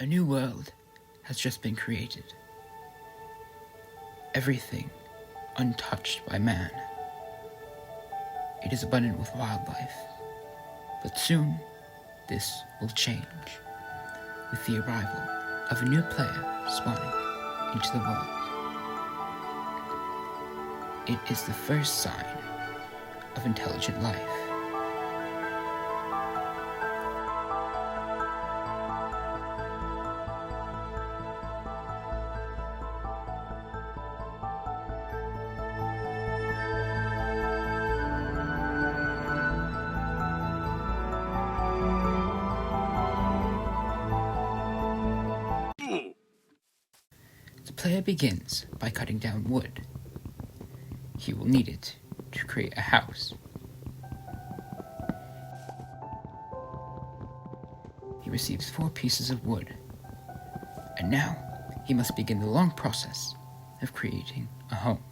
A new world has just been created. Everything untouched by man. It is abundant with wildlife, but soon this will change with the arrival of a new player spawning into the world. It is the first sign of intelligent life. The player begins by cutting down wood. He will need it to create a house. He receives 4 pieces of wood, and now he must begin the long process of creating a home.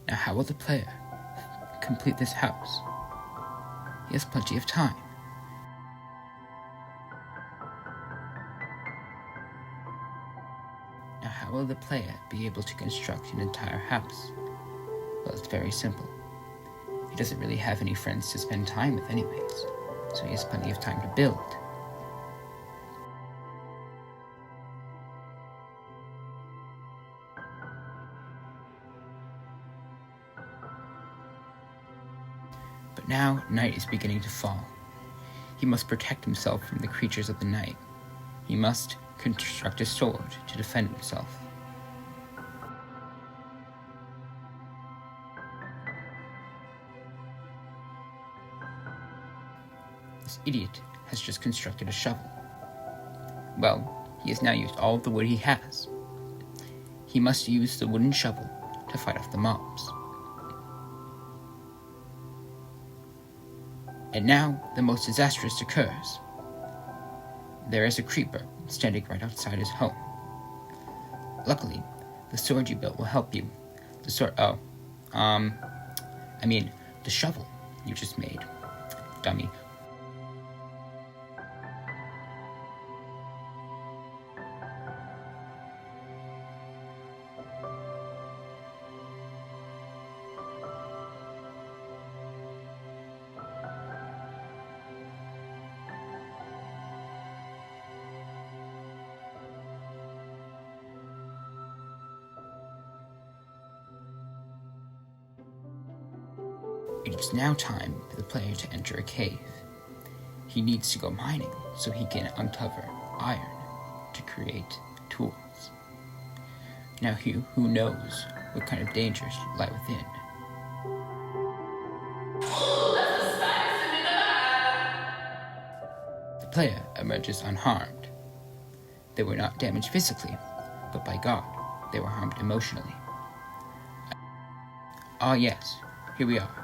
Now, how will the player complete this house? He has plenty of time. Now, how will the player be able to construct an entire house? Well, it's very simple. He doesn't really have any friends to spend time with anyways, so he has plenty of time to build. But now, night is beginning to fall. He must protect himself from the creatures of the night. He must construct a sword to defend himself. This idiot has just constructed a shovel. Well, he has now used all of the wood he has. He must use the wooden shovel to fight off the mobs. And now, the most disastrous occurs. There is a creeper standing right outside his home. Luckily, the sword you built will help you. The shovel you just made. Dummy. It is now time for the player to enter a cave. He needs to go mining so he can uncover iron to create tools. Now who knows what kind of dangers lie within? The player emerges unharmed. They were not damaged physically, but by God, they were harmed emotionally. Ah yes, here we are.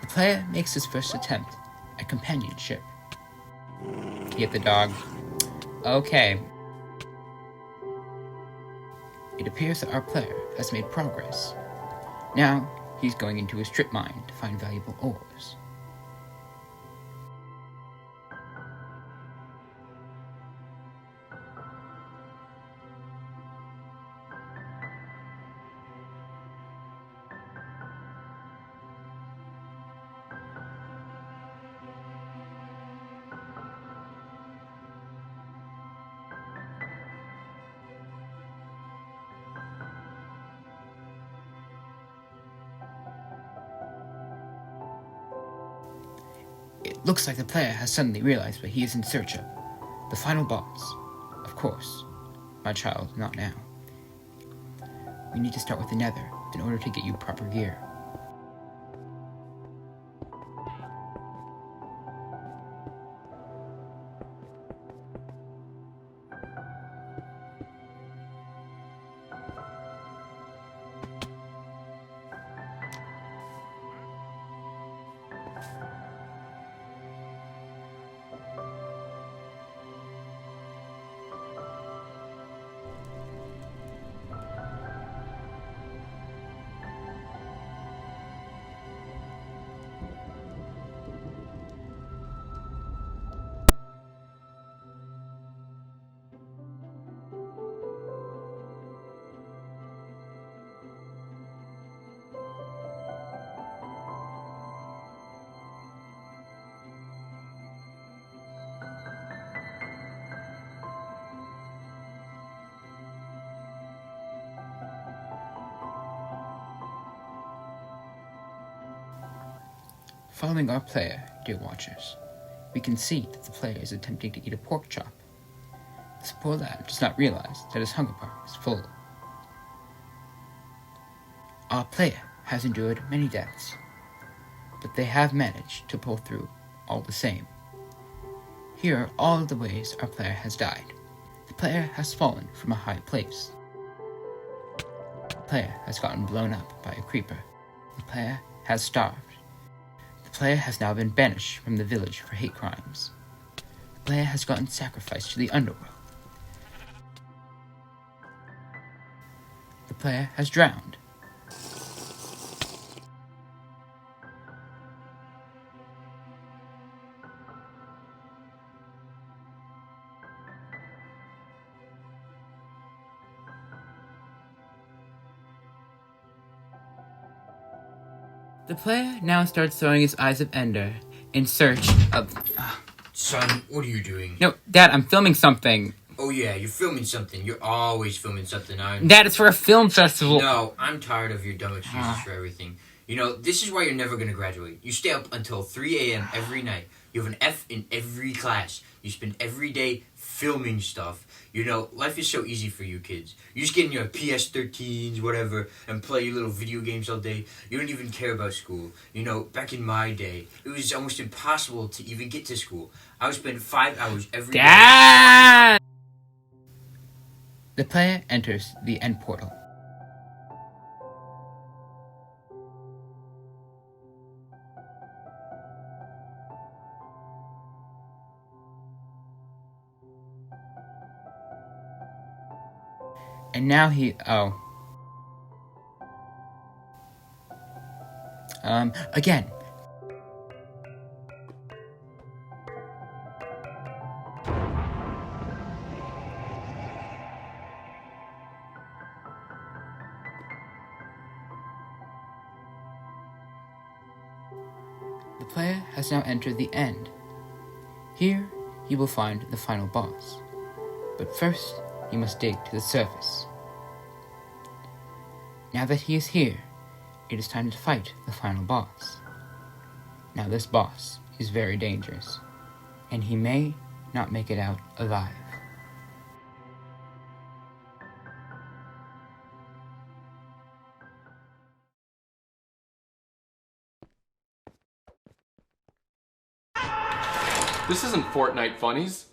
The player makes his first attempt at companionship. Get the dog. Okay. It appears that our player has made progress. Now, he's going into a strip mine to find valuable ores. It looks like the player has suddenly realized what he is in search of. The final boss. Of course. My child, not now. We need to start with the nether in order to get you proper gear. Following our player, dear watchers, we can see that the player is attempting to eat a pork chop. This poor lad does not realize that his hunger bar is full. Our player has endured many deaths, but they have managed to pull through all the same. Here are all of the ways our player has died. The player has fallen from a high place. The player has gotten blown up by a creeper. The player has starved. The player has now been banished from the village for hate crimes. The player has gotten sacrificed to the underworld. The player has drowned. The player now starts throwing his eyes of Ender in search of... Son, what are you doing? No, Dad, I'm filming something. Oh yeah, you're filming something. You're always filming something. Dad, it's for a film festival. No, I'm tired of your dumb excuses for everything. You know, this is why you're never going to graduate. You stay up until 3 a.m. every night. You have an F in every class. You spend every day filming stuff. You know, life is so easy for you kids. You just get in your PS13s, whatever, and play your little video games all day. You don't even care about school. You know, back in my day, it was almost impossible to even get to school. I would spend 5 hours every day. Dad! The player enters the end portal. And now again. The player has now entered the end. Here, he will find the final boss. But first, he must dig to the surface. Now that he is here, it is time to fight the final boss. Now this boss is very dangerous, and he may not make it out alive. This isn't Fortnite funnies.